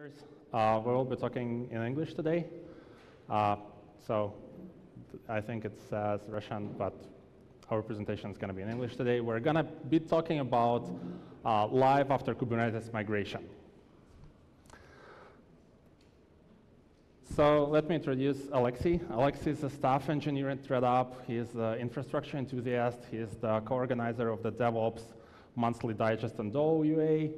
We will be talking in English today. So I think it says Russian, but our presentation is going to be in English today. We're going to be talking about live after Kubernetes migration. So let me introduce Oleksii. Oleksii is a staff engineer at ThreadUp. He is an infrastructure enthusiast. He is the co-organizer of the DEVOPS monthly digest on Dow UA.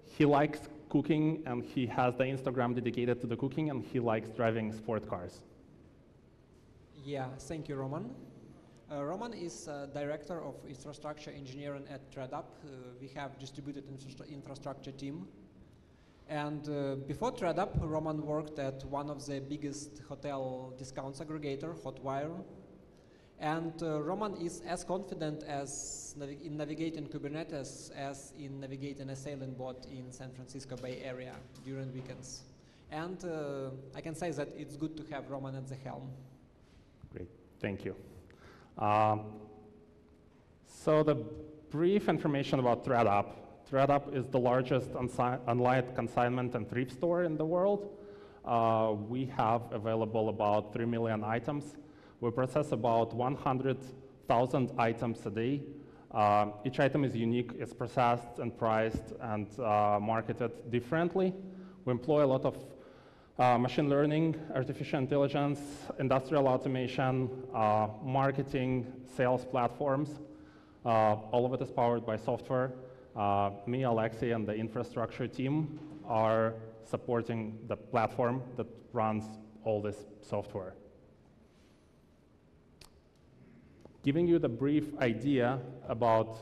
He likes cooking, and he has the Instagram dedicated to the cooking, and he likes driving sport cars. Yeah, thank you, Roman. Roman is director of infrastructure engineering at ThreadUp. We have distributed infrastructure team. And before ThreadUp, Roman worked at one of the biggest hotel discounts aggregator, Hotwire. And Roman is as confident as in navigating Kubernetes as in navigating a sailing boat in San Francisco Bay Area during weekends. And I can say that it's good to have Roman at the helm. Great, thank you. So the brief information about ThreadUp. ThreadUp is the largest online consignment and thrift store in the world. We have available about 3 million items. We process about 100,000 items a day. Each item is unique, it's processed and priced and marketed differently. We employ a lot of machine learning, artificial intelligence, industrial automation, marketing, sales platforms. All of it is powered by software. Me, Oleksii, and the infrastructure team are supporting the platform that runs all this software. Giving you the brief idea about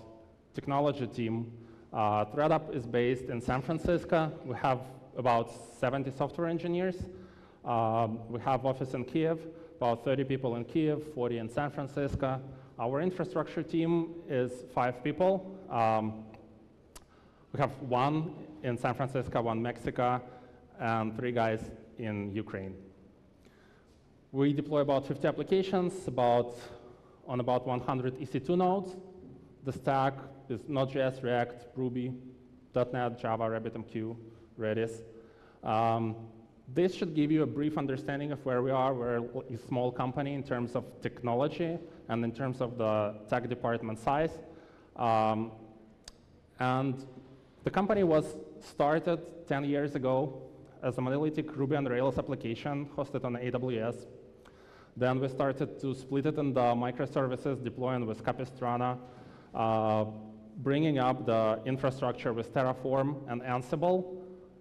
technology team, ThreadUp is based in San Francisco. We have about 70 software engineers. We have office in Kiev, about 30 people in Kiev, 40 in San Francisco. Our infrastructure team is 5 people. We have 1 in San Francisco, 1 in Mexico, and 3 guys in Ukraine. We deploy about 50 applications, on about 100 EC2 nodes. The stack is Node.js, React, Ruby, .NET, Java, RabbitMQ, Redis. This should give you a brief understanding of where we are. We're a small company in terms of technology and in terms of the tech department size. And the company was started 10 years ago as a monolithic Ruby on Rails application hosted on AWS. Then we started to split it into microservices, deploying with Capistrano, bringing up the infrastructure with Terraform and Ansible.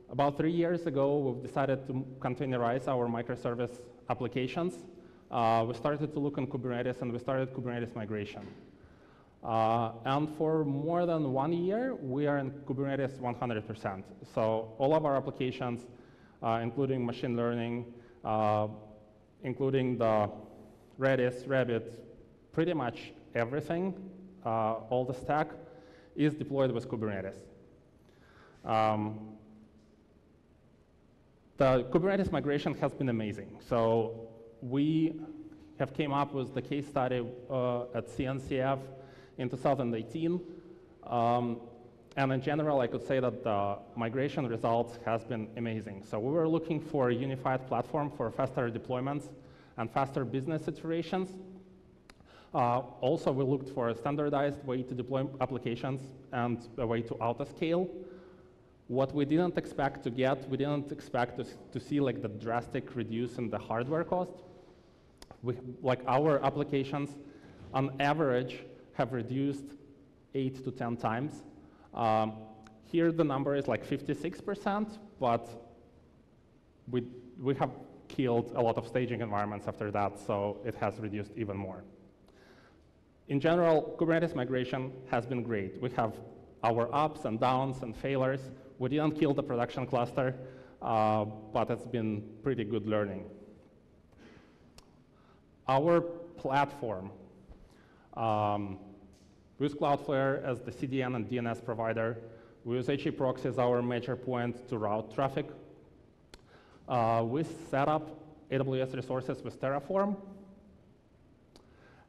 About 3 years ago, we've decided to containerize our microservice applications. We started to look on Kubernetes, and we started Kubernetes migration. And for more than 1 year, we are in Kubernetes 100%. So all of our applications, including machine learning, including the Redis, Rabbit, pretty much everything, all the stack, is deployed with Kubernetes. The Kubernetes migration has been amazing. So we have came up with the case study at CNCF in 2018. And in general, I could say that the migration results has been amazing. So we were looking for a unified platform for faster deployments and faster business iterations. Also, we looked for a standardized way to deploy applications and a way to auto-scale. What we didn't expect to get, we didn't expect to see like the drastic reduce in the hardware cost. Like our applications, on average, have reduced 8 to 10 times. Here the number is like 56%, but we have killed a lot of staging environments after that, so it has reduced even more. In general, Kubernetes migration has been great. We have our ups and downs and failures. We didn't kill the production cluster, but it's been pretty good learning. Our platform, we use Cloudflare as the CDN and DNS provider. We use HA proxy as our major point to route traffic. We set up AWS resources with Terraform.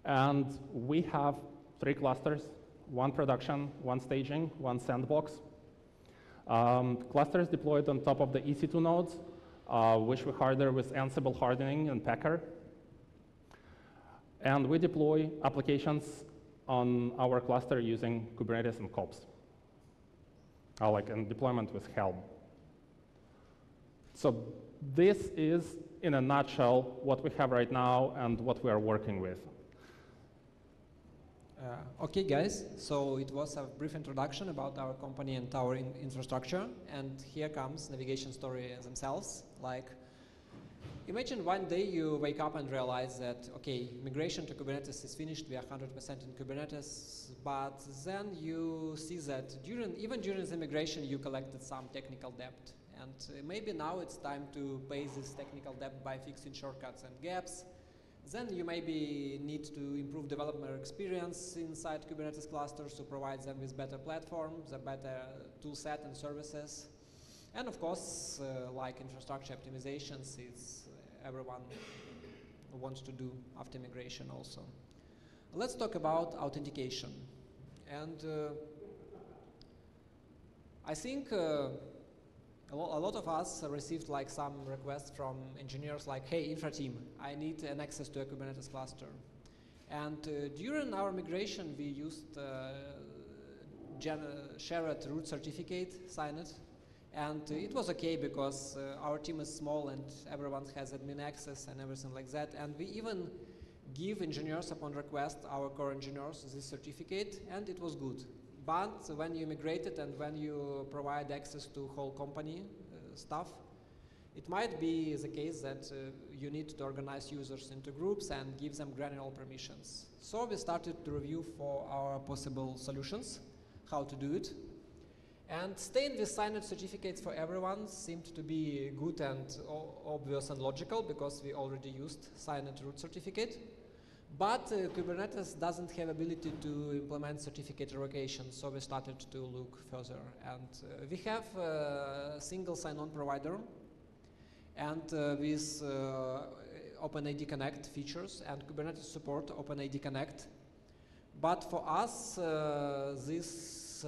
And we have 3 clusters, 1 production, 1 staging, 1 sandbox. Cluster is deployed on top of the EC2 nodes, which we harden with Ansible hardening and Packer. And we deploy applications on our cluster using Kubernetes and kops, like in deployment with Helm. So this is, in a nutshell, what we have right now and what we are working with. Okay, guys, so it was a brief introduction about our company and our infrastructure, and here comes navigation story themselves. Like, imagine one day you wake up and realize that, okay, migration to Kubernetes is finished, we are 100% in Kubernetes, but then you see that even during the migration you collected some technical debt, and maybe now it's time to pay this technical debt by fixing shortcuts and gaps. Then you maybe need to improve developer experience inside Kubernetes clusters to provide them with better platforms, a better tool set and services. And of course, like infrastructure optimizations, it's everyone wants to do after migration also. Let's talk about authentication. And I think a lot of us received like some requests from engineers like, hey, infra team, I need an access to a Kubernetes cluster. And during our migration, we used shared root certificate, sign it. And it was okay because our team is small and everyone has admin access and everything like that. And we even give engineers upon request, our core engineers, this certificate, and it was good. But when you migrate it and when you provide access to whole company stuff, it might be the case that you need to organize users into groups and give them granular permissions. So we started to review for our possible solutions, how to do it. And staying with signed certificates for everyone seemed to be good and obvious and logical because we already used signed root certificate. But Kubernetes doesn't have ability to implement certificate revocation, so we started to look further. And we have a single sign-on provider, and with OpenID Connect features and Kubernetes support OpenID Connect. But for us, this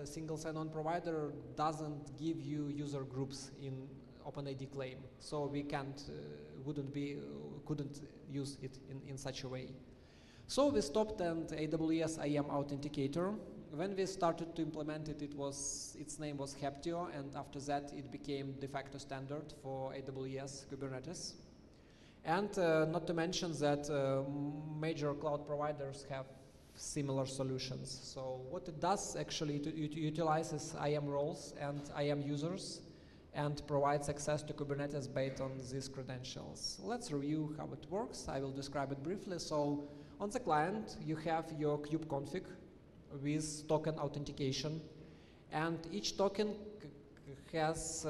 single sign-on provider doesn't give you user groups in OpenID claim, so we can't, couldn't use it in such a way. So we stopped and AWS IAM Authenticator. When we started to implement it, its name was Heptio, and after that it became de facto standard for AWS Kubernetes. And not to mention that major cloud providers have similar solutions. So what it does actually, it utilizes IAM roles and IAM users and provides access to Kubernetes based on these credentials. Let's review how it works. I will describe it briefly. So on the client, you have your kubeconfig with token authentication, and each token has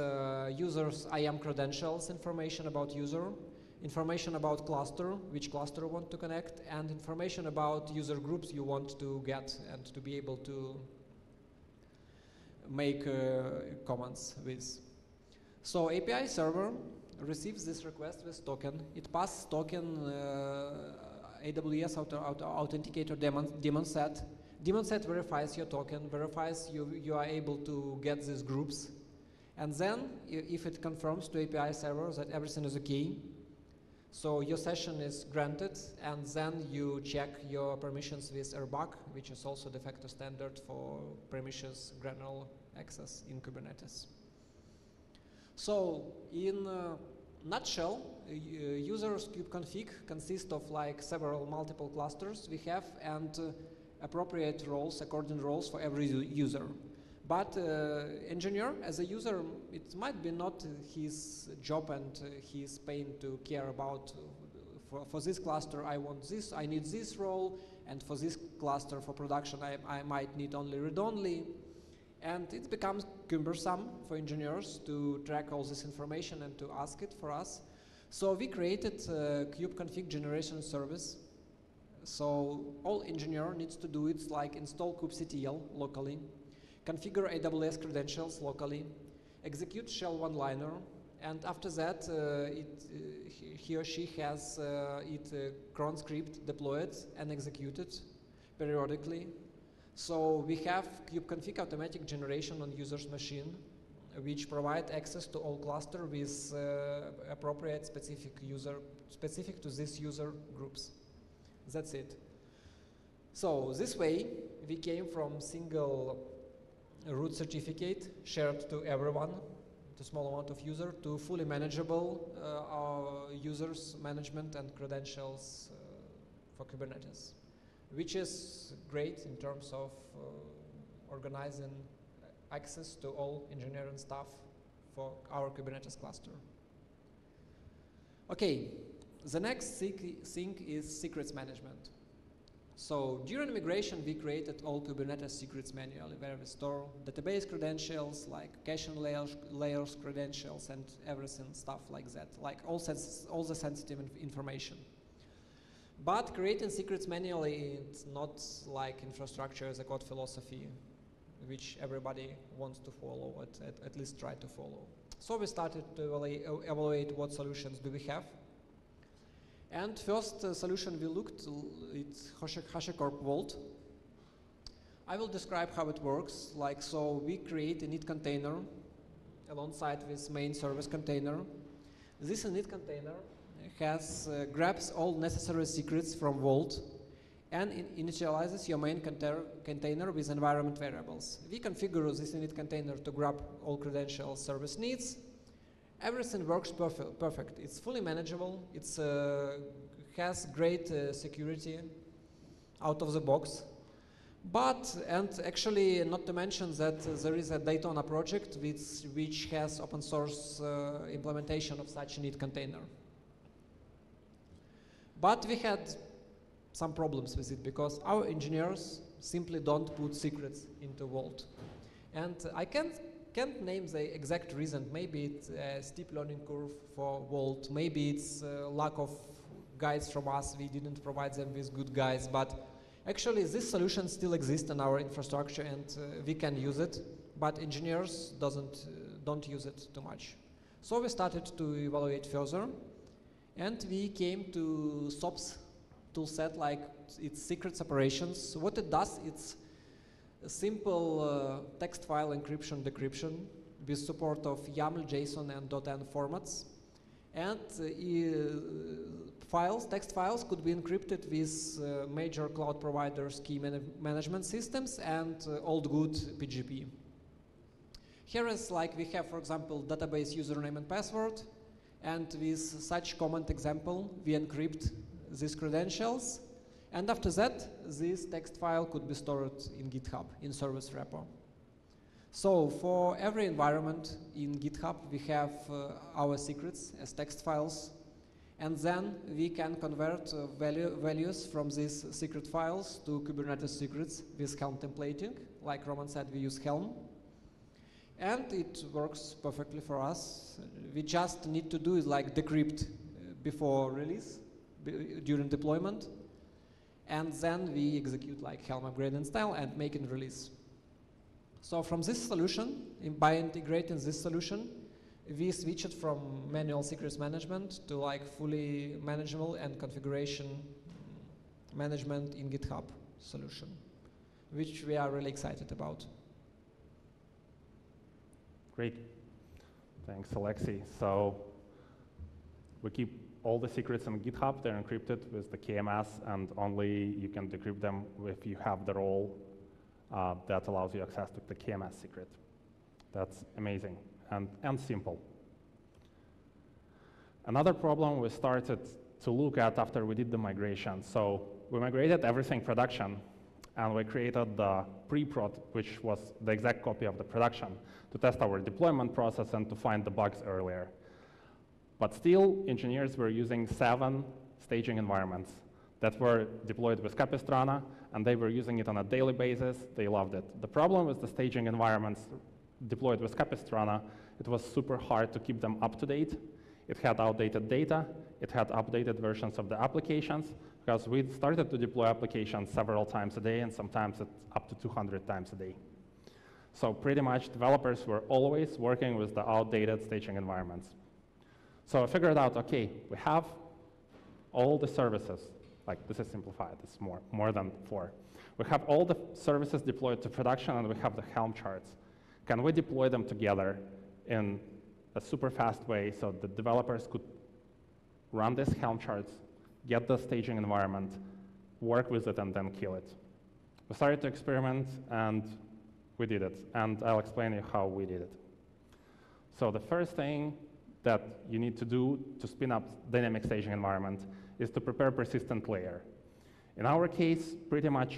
users' IAM credentials, information about user, information about cluster, which cluster you want to connect, and information about user groups you want to get and to be able to make commands with. So API server receives this request with token. It passes token AWS Authenticator daemon set. Daemon set verifies your token, verifies you are able to get these groups. And then if it confirms to API server that everything is okay, so your session is granted, and then you check your permissions with RBAC, which is also de facto standard for permissions granular access in Kubernetes. So in a nutshell, users kubeconfig consists of like several multiple clusters we have and appropriate roles, according roles for every user. But engineer, as a user, it might be not his job and his pain to care about, for this cluster I want this, I need this role, and for this cluster for production I might need only read-only. And it becomes cumbersome for engineers to track all this information and to ask it for us. So we created a kubeconfig generation service. So all engineer needs to do is like install kubectl locally, configure AWS credentials locally, execute shell one-liner, and after that he or she has cron script deployed and executed periodically. So we have kubeconfig automatic generation on user's machine, which provide access to all cluster with appropriate specific to this user groups. That's it. So this way, we came from single root certificate shared to everyone, to small amount of user, to fully manageable users management and credentials for Kubernetes, which is great in terms of organizing access to all engineering stuff for our Kubernetes cluster. Okay, the next thing is secrets management. So during migration, we created all Kubernetes secrets manually, where we store database credentials, like caching layers credentials, and everything, stuff like that, like all the sensitive information. But creating secrets manually, it's not like infrastructure as a code philosophy, which everybody wants to follow, at least try to follow. So we started to evaluate what solutions do we have. And first solution we looked, it's HashiCorp Vault. I will describe how it works. Like, so we create a init container alongside with main service container. This init container grabs all necessary secrets from Vault and initializes your main container with environment variables. We configure this init container to grab all credentials service needs. Everything works perfect. It's fully manageable. It has great security out of the box. And actually, not to mention that there is a Daytona project which has open source implementation of such init container. But we had some problems with it because our engineers simply don't put secrets into Vault. And I can't name the exact reason. Maybe it's a steep learning curve for Vault. Maybe it's lack of guides from us. We didn't provide them with good guides. But actually, this solution still exists in our infrastructure, and we can use it. But engineers don't use it too much. So we started to evaluate further, and we came to SOPS toolset, like it's secret separations. What it does, it's a simple text file encryption decryption with support of YAML, JSON, and .env formats. And text files could be encrypted with major cloud providers' key management systems and old good PGP. Here is like we have, for example, database username and password. And with such command example, we encrypt these credentials. And after that, this text file could be stored in GitHub, in service repo. So for every environment in GitHub, we have our secrets as text files. And then we can convert values from these secret files to Kubernetes secrets with Helm templating. Like Roman said, we use Helm. And it works perfectly for us. We just need to do is like decrypt before release, during deployment. And then we execute like Helm upgrade and style and make it release. So from this solution, by integrating this solution, we switched from manual secrets management to like fully manageable and configuration management in GitHub solution, which we are really excited about. Great. Thanks, Oleksii. So we keep all the secrets in GitHub. They're encrypted with the KMS, and only you can decrypt them if you have the role that allows you access to the KMS secret. That's amazing and simple. Another problem we started to look at after we did the migration. So we migrated everything production, and we created the pre-prod, which was the exact copy of the production, to test our deployment process and to find the bugs earlier. But still, engineers were using 7 staging environments that were deployed with Capistrano, and they were using it on a daily basis. They loved it. The problem with the staging environments deployed with Capistrano, it was super hard to keep them up to date. It had outdated data. It had updated versions of the applications, because we started to deploy applications several times a day, and sometimes it's up to 200 times a day. So pretty much developers were always working with the outdated staging environments. So I figured out, okay, we have all the services. Like, this is simplified, it's more than 4. We have all the services deployed to production, and we have the Helm charts. Can we deploy them together in a super fast way so the developers could run these Helm charts, get the staging environment, work with it, and then kill it? We started to experiment, and we did it. And I'll explain you how we did it. So the first thing that you need to do to spin up dynamic staging environment is to prepare a persistent layer. In our case, pretty much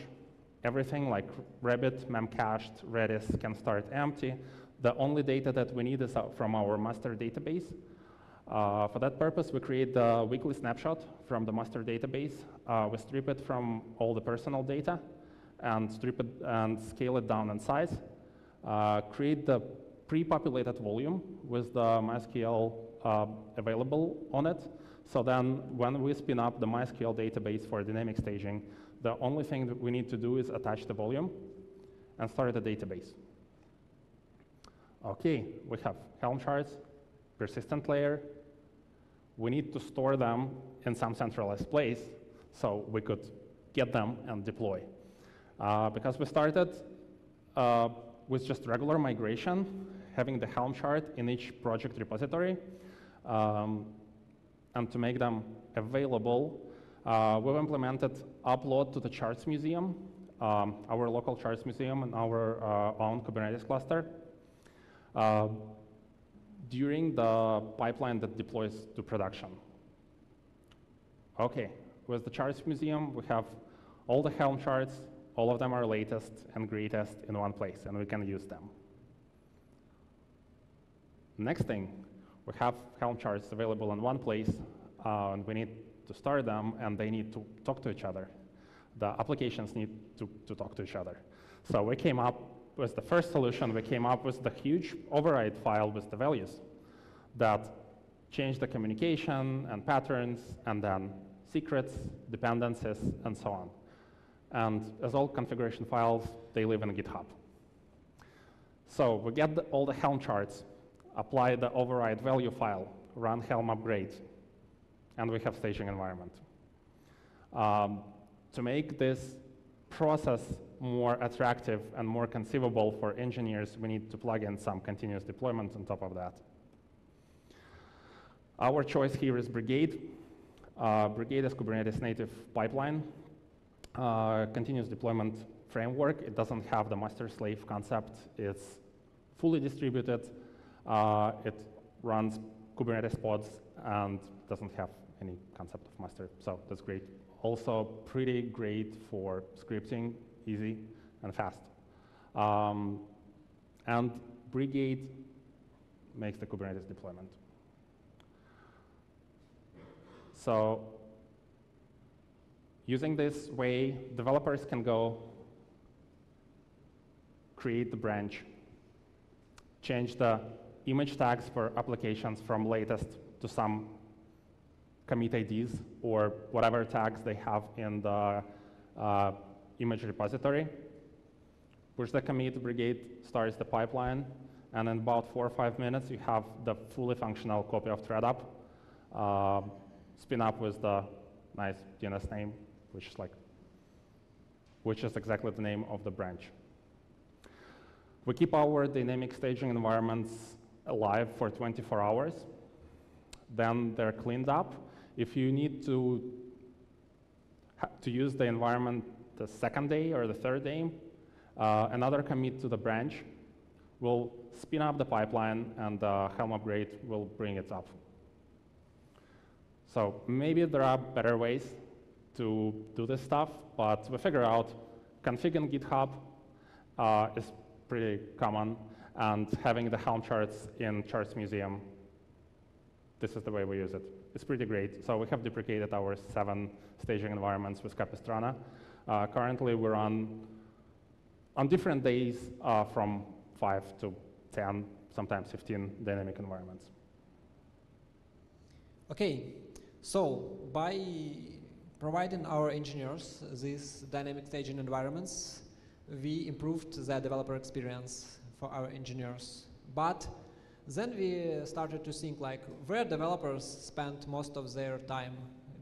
everything like Rabbit, memcached, Redis can start empty. The only data that we need is from our master database. For that purpose, we create the weekly snapshot from the master database. We strip it from all the personal data and strip it and scale it down in size. Create the pre-populated volume with the MySQL available on it. So then when we spin up the MySQL database for dynamic staging, the only thing that we need to do is attach the volume and start the database. Okay, we have Helm charts, persistent layer. We need to store them in some centralized place so we could get them and deploy. Because we started with just regular migration, having the Helm chart in each project repository, and to make them available, we've implemented upload to the charts museum, our local charts museum and our own Kubernetes cluster, during the pipeline that deploys to production. Okay, with the charts museum, we have all the Helm charts. All of them are latest and greatest in one place, and we can use them. Next thing, we have Helm charts available in one place, and we need to start them, and they need to talk to each other. The applications need to talk to each other. So we came up with the first solution. We came up with the huge override file with the values that change the communication and patterns, and then secrets, dependencies, and so on. And as all configuration files, they live in GitHub. So we get all the Helm charts, apply the override value file, run Helm upgrade, and we have staging environment. To make this process more attractive and more conceivable for engineers, we need to plug in some continuous deployment on top of that. Our choice here is Brigade. Brigade is Kubernetes native pipeline. Continuous deployment framework. It doesn't have the master-slave concept. It's fully distributed. It runs Kubernetes pods and doesn't have any concept of master, so that's great. Also pretty great for scripting, easy and fast. And Brigade makes the Kubernetes deployment. So using this way, developers can go create the branch, change the image tags for applications from latest to some commit IDs or whatever tags they have in the image repository. Push the commit, Brigade starts the pipeline, and in about 4 or 5 minutes, you have the fully functional copy of ThreadUp, spin up with the nice DNS name, which is exactly the name of the branch. We keep our dynamic staging environments alive for 24 hours. Then they're cleaned up. If you need to use the environment the second day or the third day, another commit to the branch will spin up the pipeline, and the Helm upgrade will bring it up. So maybe there are better ways to do this stuff, but we figure out config in GitHub is pretty common, and having the Helm charts in Charts Museum, this is the way we use it. It's pretty great. So we have deprecated our 7 staging environments with Capistrano. Currently, we're on different days from 5 to 10, sometimes 15 dynamic environments. Okay, so by providing our engineers these dynamic staging environments, we improved the developer experience for our engineers. But then we started to think, like, where developers spend most of their time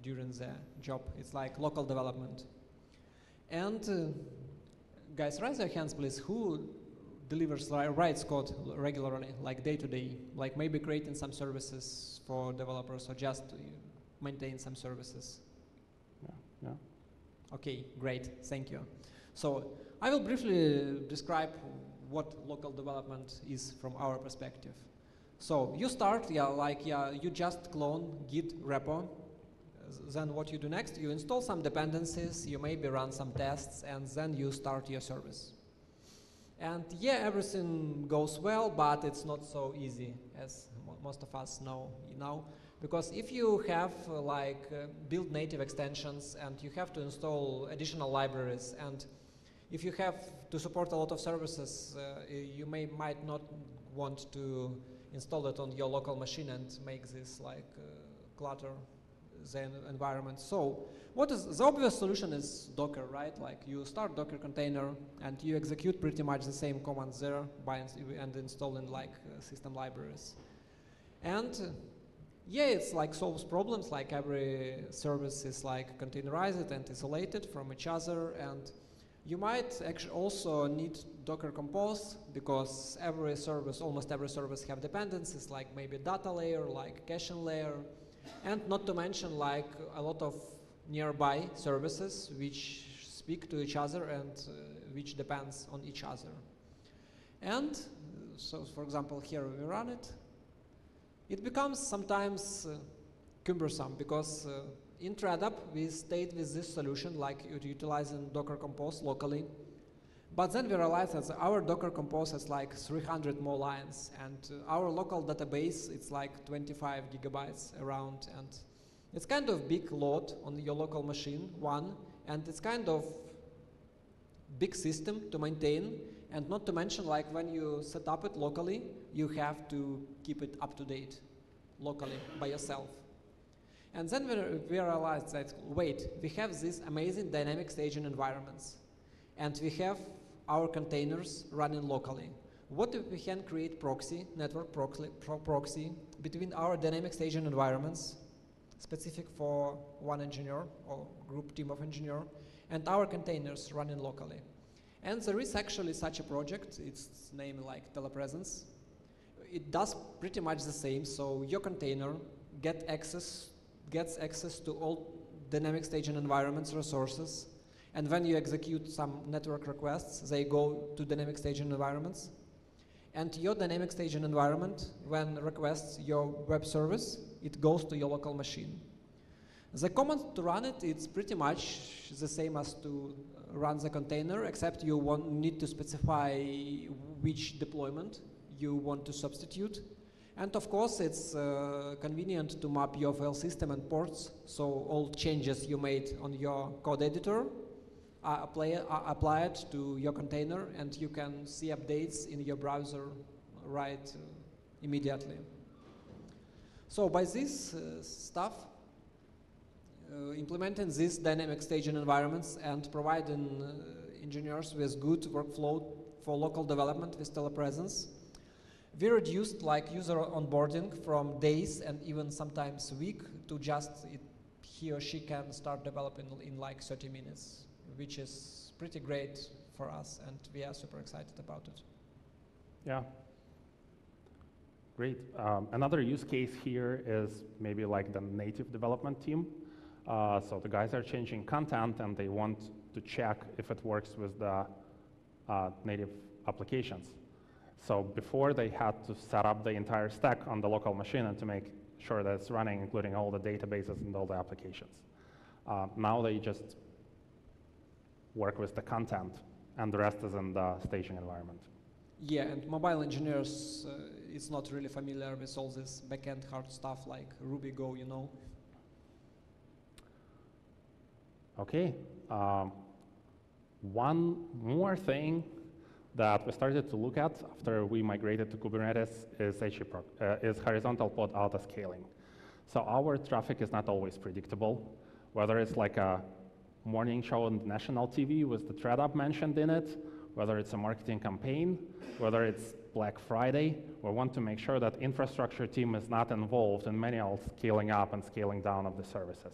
during the job. It's like local development. And guys, raise your hands, please. Who delivers, writes code regularly, like day to day, like maybe creating some services for developers or just maintain some services? Yeah. Okay, great, thank you. So I will briefly describe what local development is from our perspective. So you start, you just clone Git repo. Then what you do next, you install some dependencies, you maybe run some tests, and then you start your service. And yeah, everything goes well, but it's not so easy, as most of us know now. Because if you have build native extensions and you have to install additional libraries, and if you have to support a lot of services, you might not want to install it on your local machine and make this clutter the environment. So what is the obvious solution is Docker, right? Like you start Docker container and you execute pretty much the same commands there and installing system libraries. And yeah, it's solves problems, like every service is containerized and isolated from each other, and you might actually also need Docker Compose, because almost every service have dependencies, like maybe data layer, like caching layer, and not to mention a lot of nearby services which speak to each other and which depends on each other. And so, for example, here we run it. It becomes sometimes cumbersome, because in ThreadUp we stayed with this solution, utilizing Docker Compose locally. But then we realized that our Docker Compose has 300 more lines, and our local database, it's 25 gigabytes around, and it's kind of big load on your local machine, and it's kind of big system to maintain, and not to mention when you set up it locally, you have to keep it up to date locally by yourself. And then we realized that, wait, we have these amazing dynamic staging environments, and we have our containers running locally. What if we can create network proxy between our dynamic staging environments, specific for one engineer or group team of engineer, and our containers running locally? And there is actually such a project. It's named Telepresence. It does pretty much the same. So your container gets access to all dynamic staging environments resources. And when you execute some network requests, they go to dynamic staging environments. And your dynamic staging environment, when requests your web service, it goes to your local machine. The command to run it, it's pretty much the same as to run the container, except you need to specify which deployment you want to substitute. And of course, it's convenient to map your file system and ports, so all changes you made on your code editor are applied to your container, and you can see updates in your browser right immediately. So by this stuff, implementing these dynamic staging environments and providing engineers with good workflow for local development with telepresence, we reduced user onboarding from days and even sometimes week to just he or she can start developing in 30 minutes, which is pretty great for us, and we are super excited about it. Yeah. Great. Another use case here is maybe the native development team. So the guys are changing content and they want to check if it works with the native applications. So before they had to set up the entire stack on the local machine and to make sure that it's running, including all the databases and all the applications. Now they just work with the content, and the rest is in the staging environment. Yeah, and mobile engineers, it's not really familiar with all this backend hard stuff like Ruby, Go, you know. Okay. One more thing that we started to look at after we migrated to Kubernetes is horizontal pod auto-scaling. So our traffic is not always predictable, whether it's a morning show on national TV with the ThreadUp mentioned in it, whether it's a marketing campaign, whether it's Black Friday. We want to make sure that infrastructure team is not involved in manual scaling up and scaling down of the services.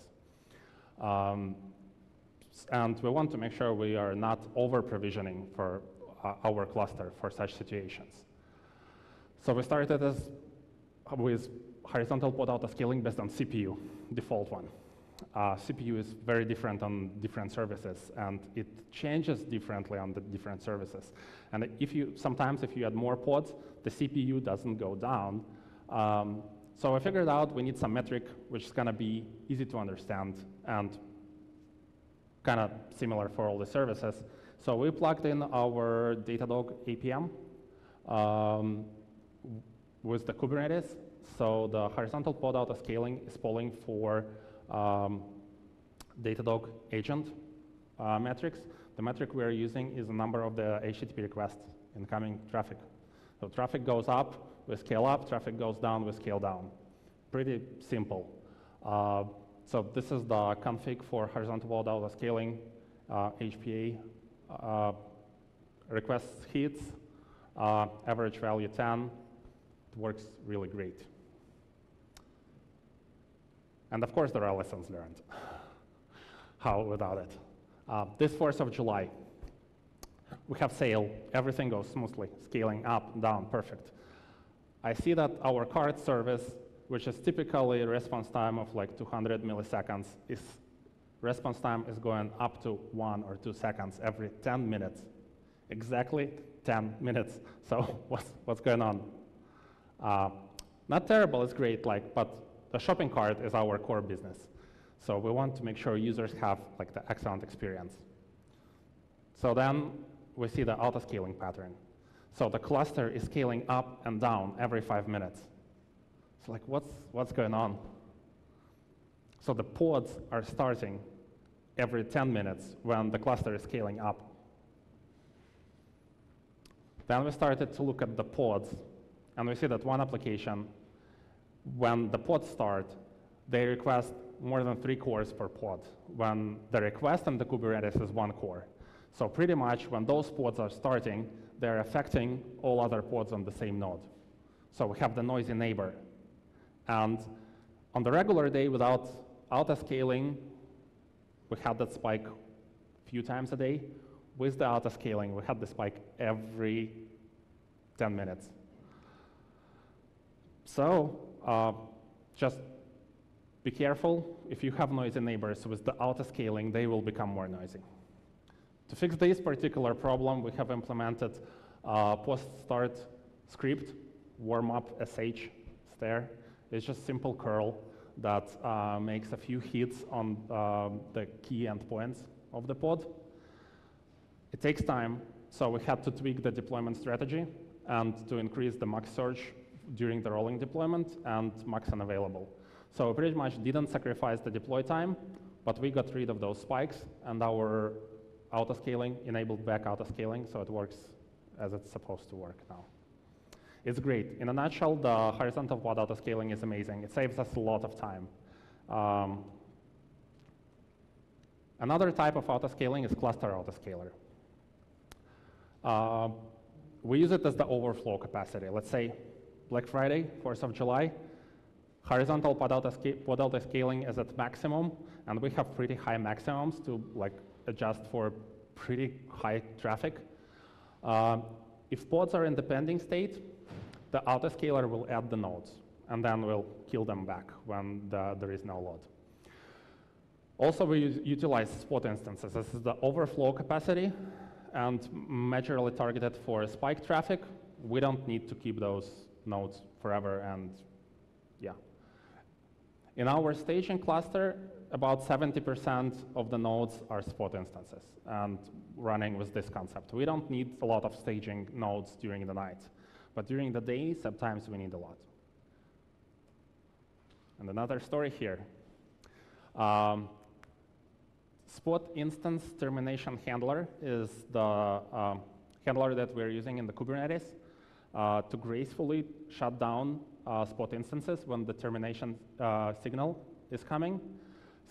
And we want to make sure we are not over-provisioning for our cluster for such situations. So we started with horizontal pod autoscaling based on CPU, default one. CPU is very different on different services, and it changes differently on the different services. And sometimes if you add more pods, the CPU doesn't go down. So I figured out we need some metric which is going to be easy to understand and kind of similar for all the services. So we plugged in our Datadog APM with the Kubernetes. So the horizontal pod autoscaling is polling for Datadog agent metrics. The metric we are using is the number of the HTTP requests incoming traffic. So traffic goes up, we scale up. Traffic goes down, we scale down. Pretty simple. So this is the config for horizontal pod autoscaling, HPA, request hits, average value 10. It works really great. And of course, there are lessons learned. How without it? This 4th of July, we have sale. Everything goes smoothly, scaling up, down, perfect. I see that our card service, which is typically a response time of like 200 milliseconds, response time is going up to 1 or 2 seconds every 10 minutes. Exactly 10 minutes. So what's going on? Not terrible, it's great, but the shopping cart is our core business. So we want to make sure users have the excellent experience. So then we see the auto-scaling pattern. So the cluster is scaling up and down every 5 minutes. So what's going on? So the pods are starting every 10 minutes when the cluster is scaling up. Then we started to look at the pods, and we see that one application, when the pods start, they request more than 3 cores per pod, when the request in the Kubernetes is 1 core. So pretty much when those pods are starting, they're affecting all other pods on the same node. So we have the noisy neighbor. And on the regular day, without auto-scaling, we had that spike a few times a day. With the auto-scaling, we had the spike every 10 minutes. So just be careful. If you have noisy neighbors with the auto-scaling, they will become more noisy. To fix this particular problem, we have implemented post-start script, warm-up sh, there. It's just simple curl that makes a few hits on the key endpoints of the pod. It takes time, so we had to tweak the deployment strategy and to increase the max search during the rolling deployment and max unavailable. So we pretty much didn't sacrifice the deploy time, but we got rid of those spikes, and our auto-scaling enabled back auto-scaling, so it works as it's supposed to work now. It's great. In a nutshell, the horizontal pod auto-scaling is amazing. It saves us a lot of time. Another type of auto-scaling is cluster autoscaler. We use it as the overflow capacity. Let's say Black Friday, 4th of July, horizontal pod autoscaling is at maximum, and we have pretty high maximums to adjust for pretty high traffic. If pods are in the pending state, the autoscaler will add the nodes, and then we'll kill them back when there is no load. Also, we utilize spot instances. This is the overflow capacity, and majorly targeted for spike traffic. We don't need to keep those nodes forever, and yeah. In our staging cluster, about 70% of the nodes are spot instances and running with this concept. We don't need a lot of staging nodes during the night, but during the day, sometimes we need a lot. And another story here. Spot instance termination handler is the handler that we're using in the Kubernetes to gracefully shut down spot instances when the termination signal is coming.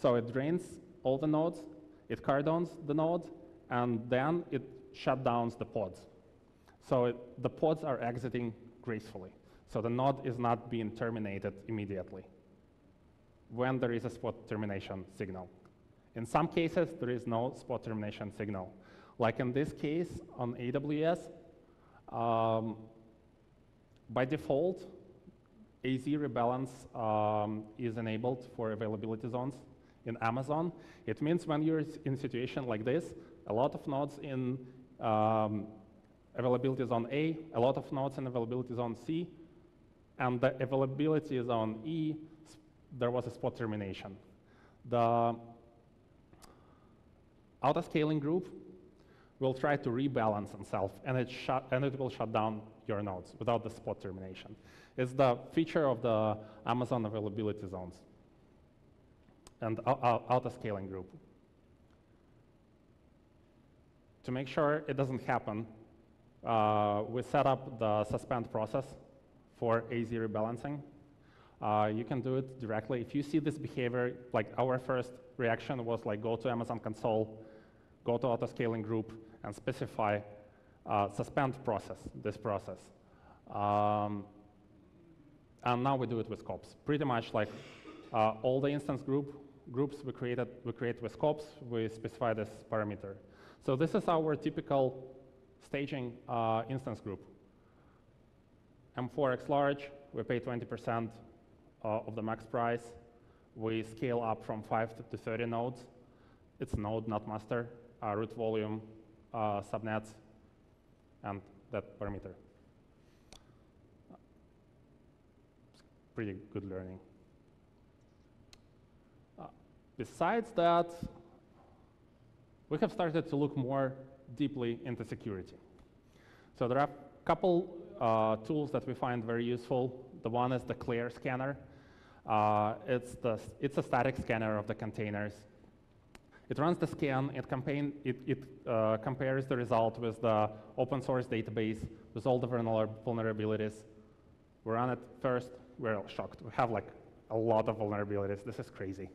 So it drains all the nodes, it cardons the node, and then it shut down the pods. So the pods are exiting gracefully. So the node is not being terminated immediately when there is a spot termination signal. In some cases, there is no spot termination signal. Like in this case on AWS, by default, AZ rebalance is enabled for availability zones. In Amazon, it means when you're in a situation like this, a lot of nodes in availability zone A, a lot of nodes in availability zone C, and the availability zone E, there was a spot termination. The auto-scaling group will try to rebalance itself, and it will shut down your nodes without the spot termination. It's the feature of the Amazon availability zones and auto-scaling group. To make sure it doesn't happen, we set up the suspend process for AZ rebalancing. You can do it directly. If you see this behavior, like our first reaction was like go to Amazon console, go to auto-scaling group, and specify suspend process, this process. And now we do it with scopes. Pretty much like all the instance groups we create with scopes, we specify this parameter. So this is our typical staging instance group. M4X large, we pay 20% of the max price. We scale up from 5 to 30 nodes. It's node, not master, root volume, subnets, and that parameter. Pretty good learning. Besides that, we have started to look more deeply into security. So there are a couple tools that we find very useful. The one is the Clear scanner. It's a static scanner of the containers. It runs the scan, it compares the result with the open source database, with all the vulnerabilities. We run it first, we're shocked. We have like a lot of vulnerabilities, this is crazy.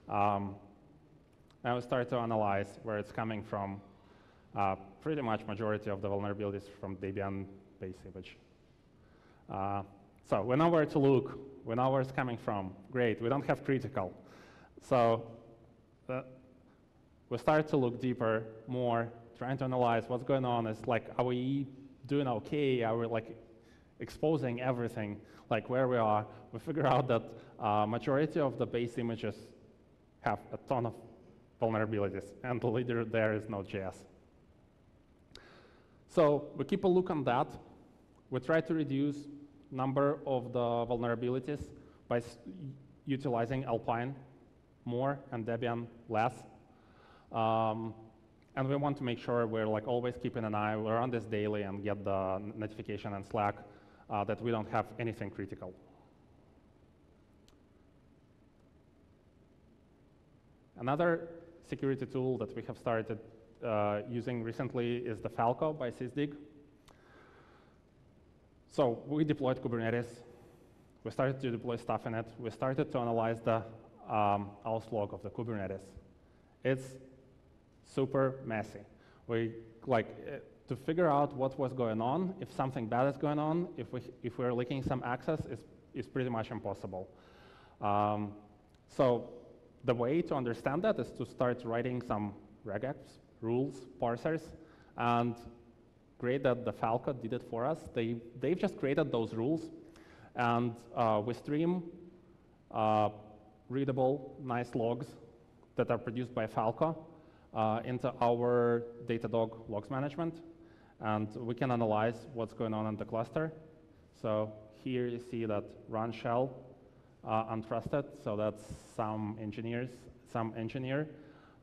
Now we start to analyze where it's coming from. Pretty much majority of the vulnerabilities from Debian base image. So we know where to look, we know where it's coming from. Great, we don't have critical. So we start to look deeper, more, trying to analyze what's going on. It's like, are we doing okay? Are we like exposing everything, like where we are? We figure out that majority of the base images have a ton of vulnerabilities, and the leader there is Node.js. So we keep a look on that. We try to reduce number of the vulnerabilities by utilizing Alpine more and Debian less. And we want to make sure we're like always keeping an eye. We're on this daily and get the notification and Slack that we don't have anything critical. Another security tool that we have started using recently is the Falco by Sysdig. So we deployed Kubernetes. We started to deploy stuff in it. We started to analyze the auth log of the Kubernetes. It's super messy. We to figure out what was going on, if something bad is going on, if we're leaking some access, is pretty much impossible. So the way to understand that is to start writing some regex, rules, parsers, and great that the Falco did it for us. They've just created those rules, and we stream readable, nice logs that are produced by Falco into our Datadog logs management, and we can analyze what's going on in the cluster. So here you see that run shell untrusted, so that's some engineer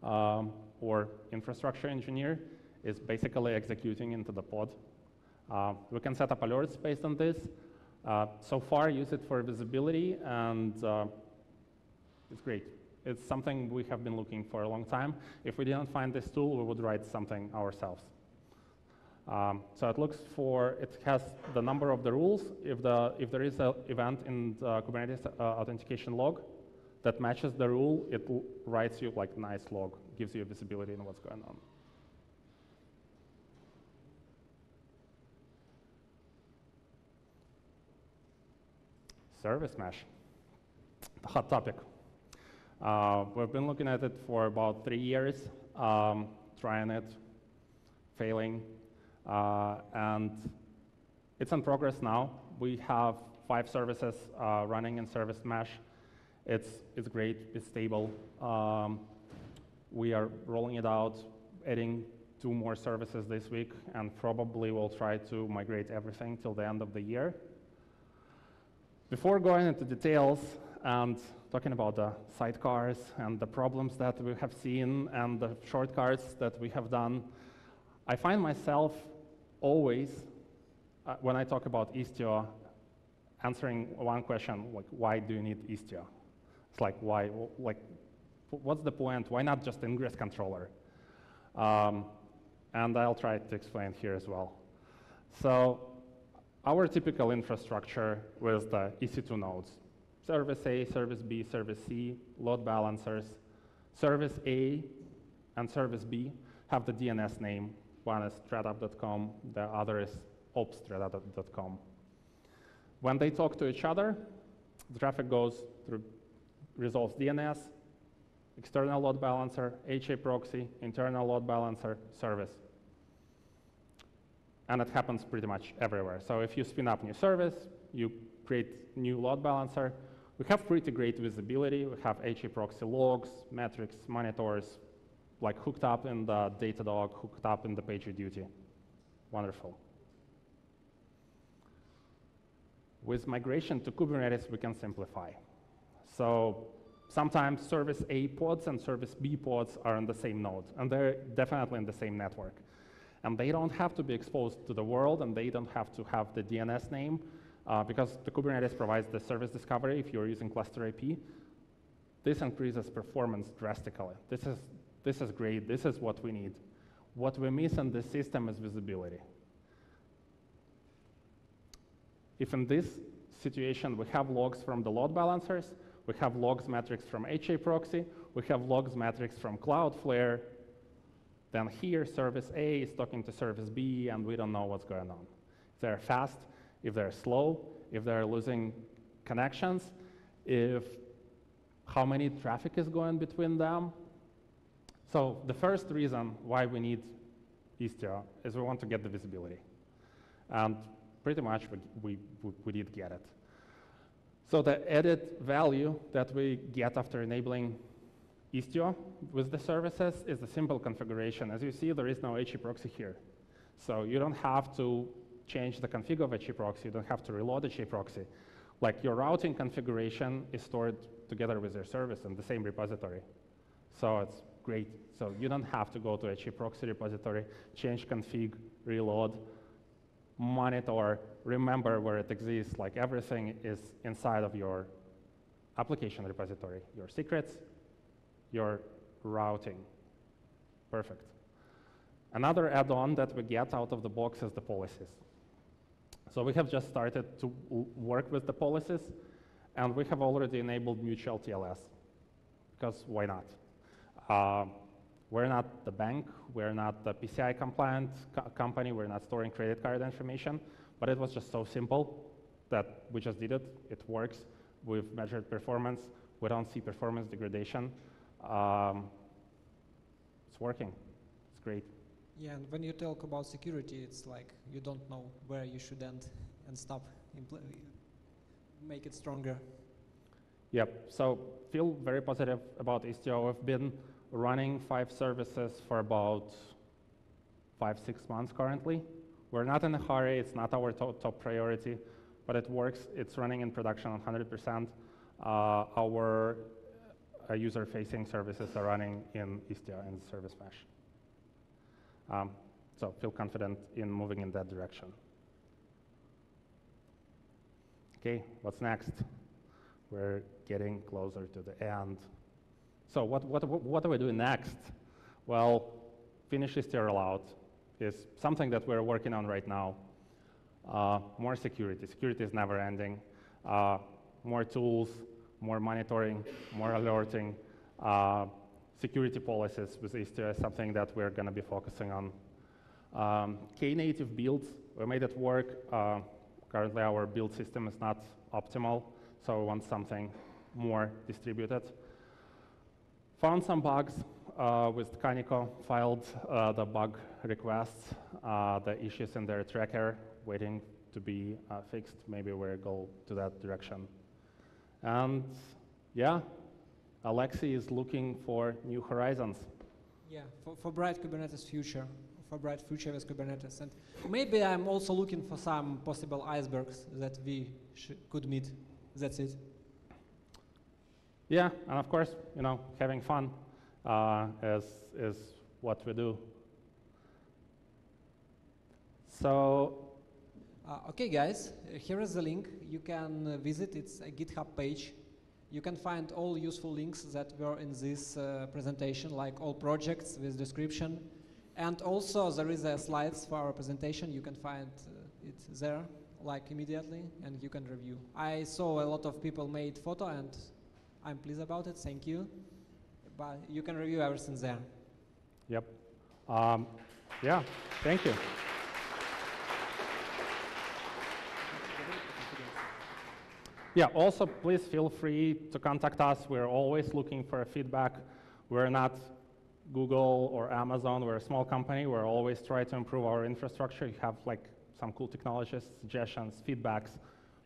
or infrastructure engineer is basically executing into the pod. We can set up alerts based on this. So far, use it for visibility, and it's great. It's something we have been looking for a long time. If we didn't find this tool, we would write something ourselves. So it has the number of the rules. If there is an event in the Kubernetes authentication log that matches the rule, it writes you like nice log, gives you visibility in what's going on. Service mesh, the hot topic. We've been looking at it for about 3 years, trying it, failing, and it's in progress now. We have 5 services running in Service Mesh. It's great, it's stable. We are rolling it out, adding 2 more services this week, and probably we'll try to migrate everything till the end of the year. Before going into details and talking about the sidecars and the problems that we have seen and the shortcuts that we have done, I find myself always, when I talk about Istio, answering one question, like, why do you need Istio? It's like, why, like, what's the point? Why not just ingress controller? And I'll try to explain here as well. So our typical infrastructure with the EC2 nodes, Service A, Service B, Service C, load balancers. Service A and Service B have the DNS name. One is threadup.com, the other is ops.threadup.com. When they talk to each other, the traffic goes through, resolves DNS, external load balancer, HA proxy, internal load balancer, service. And it happens pretty much everywhere. So if you spin up new service, you create new load balancer. We have pretty great visibility. We have HA proxy logs, metrics, monitors, like hooked up in the Datadog, hooked up in the PagerDuty. Wonderful. With migration to Kubernetes, we can simplify. So sometimes Service A pods and Service B pods are on the same node, and they're definitely in the same network. And they don't have to be exposed to the world, and they don't have to have the DNS name, because the Kubernetes provides the service discovery if you're using cluster IP. This increases performance drastically. This is great. This is what we need. What we miss in this system is visibility. If in this situation we have logs from the load balancers, we have logs metrics from HA proxy, we have logs metrics from Cloudflare, then here Service A is talking to Service B, and we don't know what's going on. If they're fast, if they're slow, if they're losing connections, if how many traffic is going between them. So the first reason why we need Istio is we want to get the visibility. And pretty much we did get it. So the added value that we get after enabling Istio with the services is the simple configuration. As you see, there is no HA proxy here. So you don't have to change the config of HA proxy. You don't have to reload HA proxy. Like your routing configuration is stored together with your service in the same repository. So it's great. So you don't have to go to HA proxy repository, change config, reload, monitor, remember where it exists. Like everything is inside of your application repository, your secrets, your routing. Perfect. Another add-on that we get out of the box is the policies. So we have just started to work with the policies, and we have already enabled mutual TLS, because why not? We're not the bank, we're not the PCI compliant company, we're not storing credit card information, but it was just so simple that we just did it. It works. We've measured performance. We don't see performance degradation. It's working. It's great. Yeah, and when you talk about security, it's like you don't know where you should end and stop. Make it stronger. Yep, so feel very positive about Istio. We've been running 5 services for about 5-6 months currently. We're not in a hurry. It's not our top priority, but it works. It's running in production 100%. Our user-facing services are running in Istio and Service Mesh. So feel confident in moving in that direction. Okay, what's next? We're getting closer to the end. So what are we doing next? Well, finish Istio rollout is something that we're working on right now. More security. Security is never ending. More tools, more monitoring, more alerting. Security policies with Istio is something that we're going to be focusing on. Knative builds, we made it work. Currently, our build system is not optimal, so we want something more distributed. Found some bugs with Kaniko, filed the bug requests, the issues in their tracker, waiting to be fixed. Maybe we'll go to that direction. And yeah, Oleksii is looking for new horizons. Yeah, for bright Kubernetes future, for bright future with Kubernetes. And maybe I'm also looking for some possible icebergs that we could meet. That's it. Yeah, and of course, you know, having fun is what we do. So. Okay, guys, here is the link. You can visit. It's a GitHub page. You can find all useful links that were in this presentation, like all projects with description. And also there is a slides for our presentation. You can find it there, like immediately, and you can review. I saw a lot of people made photo, and I'm pleased about it. Thank you. But you can review everything there. Yep. Yeah. Thank you. Yeah, also, please feel free to contact us. We're always looking for feedback. We're not Google or Amazon. We're a small company. We're always trying to improve our infrastructure. You have like some cool technologies, suggestions, feedbacks.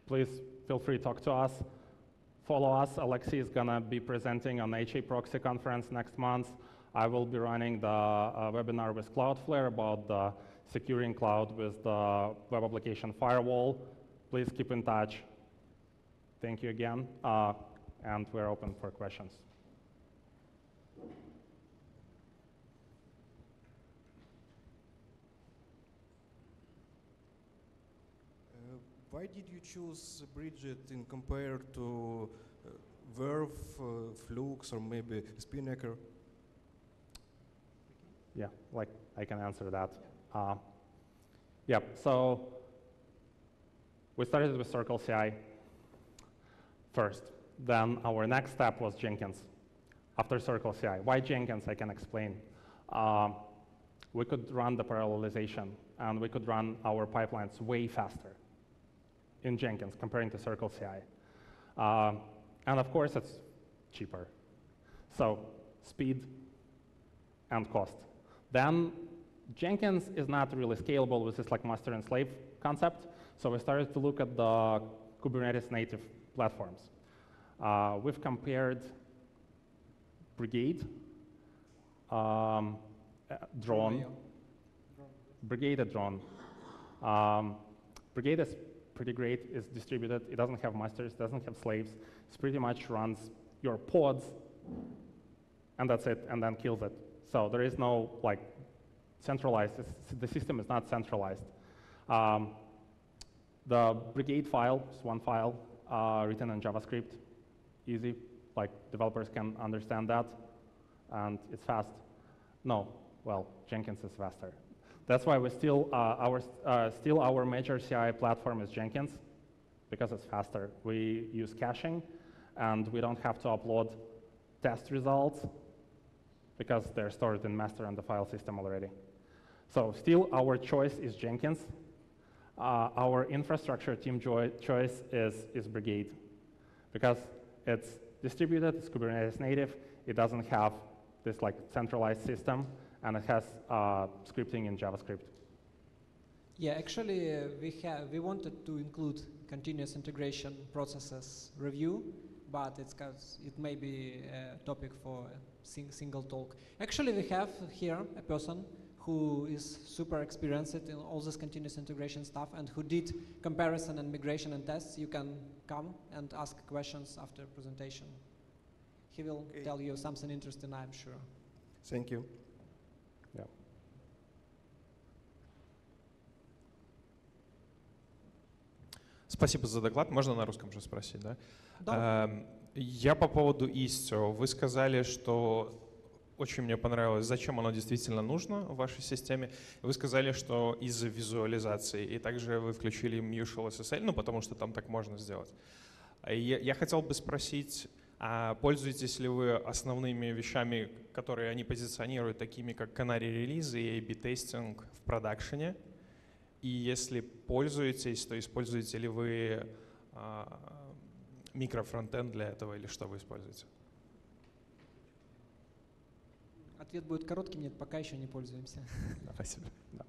Please feel free to talk to us. Follow us. Oleksii is going to be presenting on HA Proxy Conference next month. I will be running the webinar with Cloudflare about the securing cloud with the web application firewall. Please keep in touch. Thank you again, and we're open for questions. Why did you choose Bridget in compared to Verve, Flux, or maybe Spinnaker? Yeah, like I can answer that. Yeah, so we started with Circle CI first. Then our next step was Jenkins. After Circle CI. Why Jenkins, I can explain. We could run the parallelization, and we could run our pipelines way faster in Jenkins comparing to Circle CI. And of course, it's cheaper. So speed and cost. Then Jenkins is not really scalable with this like master and slave concept. So we started to look at the Kubernetes native platforms. We've compared Brigade, Drone, Brigade at Drone. Brigade is pretty great. It's distributed. It doesn't have masters. Doesn't have slaves. It pretty much runs your pods, and that's it, and then kills it. So there is no like centralized. The system is not centralized. The Brigade file is one file. Written in JavaScript, easy, like developers can understand that, and it's fast. No, well, Jenkins is faster. That's why we still our major CI platform is Jenkins, because it's faster. We use caching, and we don't have to upload test results because they're stored in master and the file system already. So still our choice is Jenkins. Our infrastructure team choice is Brigade, because it's distributed, it's Kubernetes native, it doesn't have this like centralized system, and it has scripting in JavaScript. Yeah, actually, we wanted to include continuous integration processes review, but it may be a topic for a single talk. Actually, we have here a person who is super experienced in all this continuous integration stuff and who did comparison and migration and tests. You can come and ask questions after presentation. He will tell you something interesting, I'm sure. Thank you. Yeah. Спасибо за доклад. Можно на русском же спросить, да? Да. Я по поводу Istio. Вы сказали, что очень мне понравилось, зачем оно действительно нужно в вашей системе. Вы сказали, что из-за визуализации, и также вы включили Mutual SSL, ну, потому что там так можно сделать. Я хотел бы спросить, а пользуетесь ли вы основными вещами, которые они позиционируют, такими как канари-релизы и A/B-тестинг в продакшене? И если пользуетесь, то используете ли вы микрофронтенд для этого, или что вы используете? Ответ будет коротким, нет, пока еще не пользуемся. Спасибо. Да.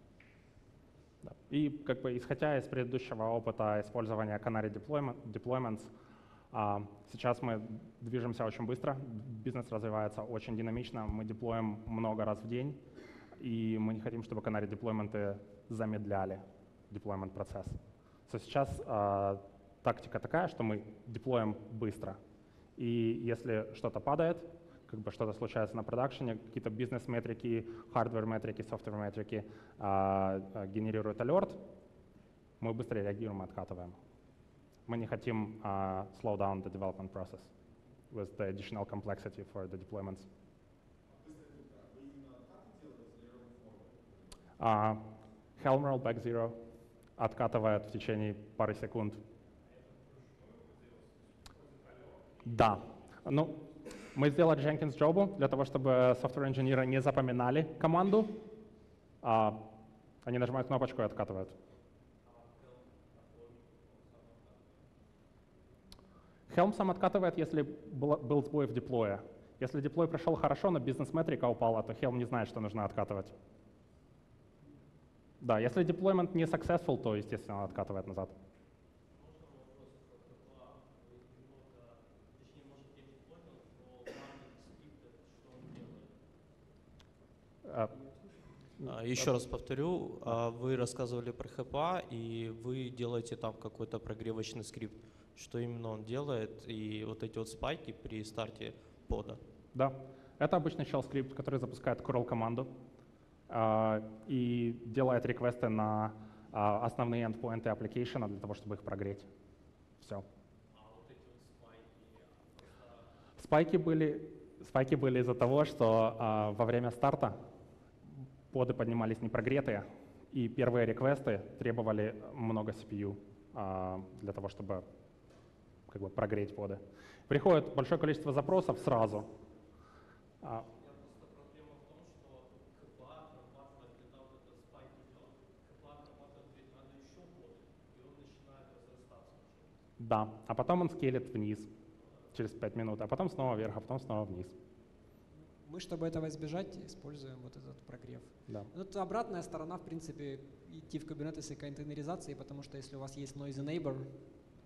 Да. И как бы исходя из предыдущего опыта использования Canary deployments, сейчас мы движемся очень быстро, бизнес развивается очень динамично, мы деплоим много раз в день, и мы не хотим, чтобы Canary деплойменты замедляли деплоймент процесс. Сейчас тактика такая, что мы деплоим быстро, и если что-то падает, как бы что-то случается на продакшене, какие-то бизнес-метрики, hardware-метрики, software-метрики генерируют алерт, мы быстро реагируем и откатываем. Мы не хотим slow down the development process with the additional complexity for the deployments. Helm rollback zero откатывает в течение пары секунд. Да. Ну, мы сделали Jenkins Job для того, чтобы software-инженеры не запоминали команду. Они нажимают кнопочку и откатывают. Helm сам откатывает, если был сбой в деплое. Если деплой прошел хорошо, но бизнес-метрика упала, то Helm не знает, что нужно откатывать. Да, если деплоймент не successful, то, естественно, он откатывает назад. Еще раз повторю, вы рассказывали про HPA, и вы делаете там какой-то прогревочный скрипт. Что именно он делает, и вот эти вот спайки при старте пода? Да, это обычный shell скрипт, который запускает curl-команду и делает реквесты на основные эндпоинты application для того, чтобы их прогреть. Все. А вот эти вот спайки? Спайки были из-за того, что во время старта поды поднимались непрогретые, и первые реквесты требовали много CPU для того, чтобы как бы прогреть поды. Приходит большое количество запросов сразу. Просто проблема в том, что HPA отрабатывает, когда вот этот спайк идет, HPA отрабатывает, ведь надо еще поды, и он начинает разрастаться уже. Да, а потом он скейлит вниз через 5 минут, а потом снова вверх, а потом снова вниз. Мы, чтобы этого избежать, используем вот этот прогрев. Да. Это обратная сторона, в принципе, идти в Kubernetes и контейнеризации, потому что если у вас есть noisy neighbor,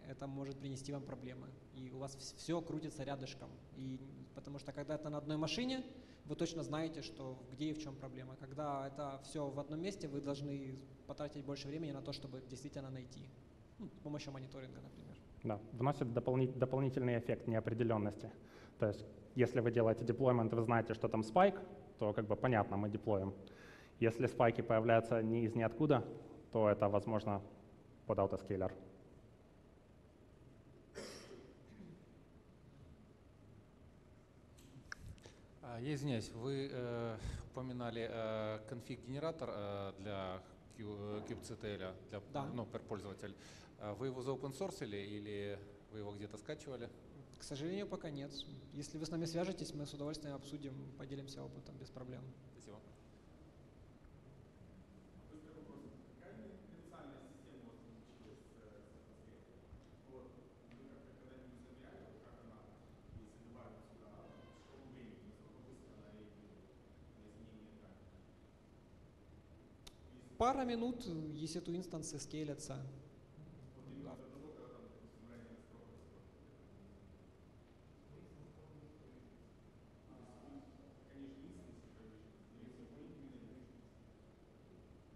это может принести вам проблемы. И у вас все крутится рядышком. И потому что когда это на одной машине, вы точно знаете, что где и в чем проблема. Когда это все в одном месте, вы должны потратить больше времени на то, чтобы действительно найти. С помощью мониторинга, например. Да, вносит дополнительный эффект неопределенности. То есть, если вы делаете деплоймент, вы знаете, что там спайк, то как бы понятно, мы деплоим. Если спайки появляются не из ниоткуда, то это, возможно, под аутоскейлер. Я извиняюсь, вы упоминали конфиг-генератор для kubectl, для пользователя. Вы его заопенсорсили или вы его где-то скачивали? К сожалению, пока нет. Если вы с нами свяжетесь, мы с удовольствием обсудим, поделимся опытом без проблем. Спасибо. Пара минут, EC2 инстансы скейлятся.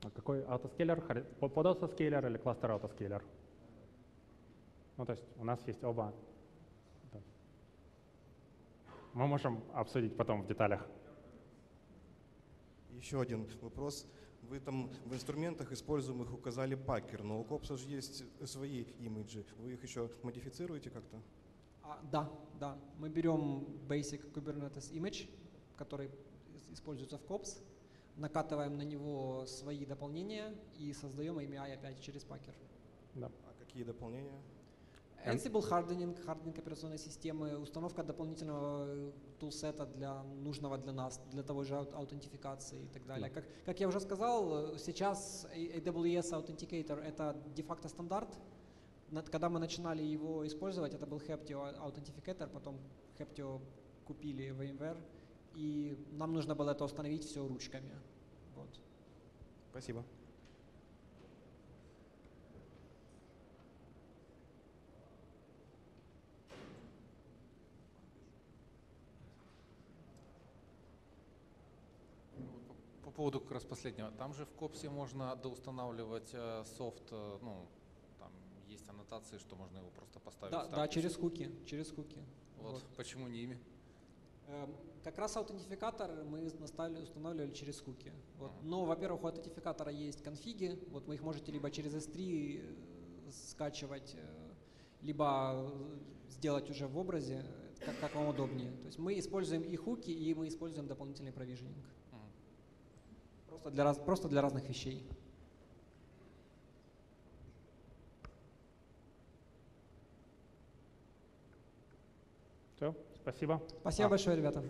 А какой аутоскейлер? Под аутоскейлер или кластер аутоскейлер? Ну, то есть у нас есть оба. Мы можем обсудить потом в деталях. Еще один вопрос. Вы там в инструментах используемых указали пакер, но у Копса же есть свои имиджи. Вы их еще модифицируете как-то? Да. Мы берем basic Kubernetes image, который используется в Kops, накатываем на него свои дополнения и создаем AMI опять через пакер. Да. А какие дополнения? Ansible hardening операционной системы, установка дополнительного тулсета для нужного для нас, для того же аутентификации и так далее. Как я уже сказал, сейчас AWS Authenticator — это де-факто стандарт. Когда мы начинали его использовать, это был Heptio Authenticator, потом Heptio купили VMware, и нам нужно было это установить все ручками. Вот. Спасибо. По поводу как раз последнего. Там же в Копсе можно доустанавливать софт, ну, там есть аннотации, что можно его просто поставить. Да, да, через хуки, через хуки. Вот. Почему не ими? Как раз аутентификатор мы устанавливали через хуки. Вот. Но, во-первых, у аутентификатора есть конфиги, вот вы их можете либо через S3 скачивать, либо сделать уже в образе, как вам удобнее. То есть мы используем и хуки, и мы используем дополнительный провиженинг. Просто для разных вещей. Все, спасибо. Спасибо большое, ребята.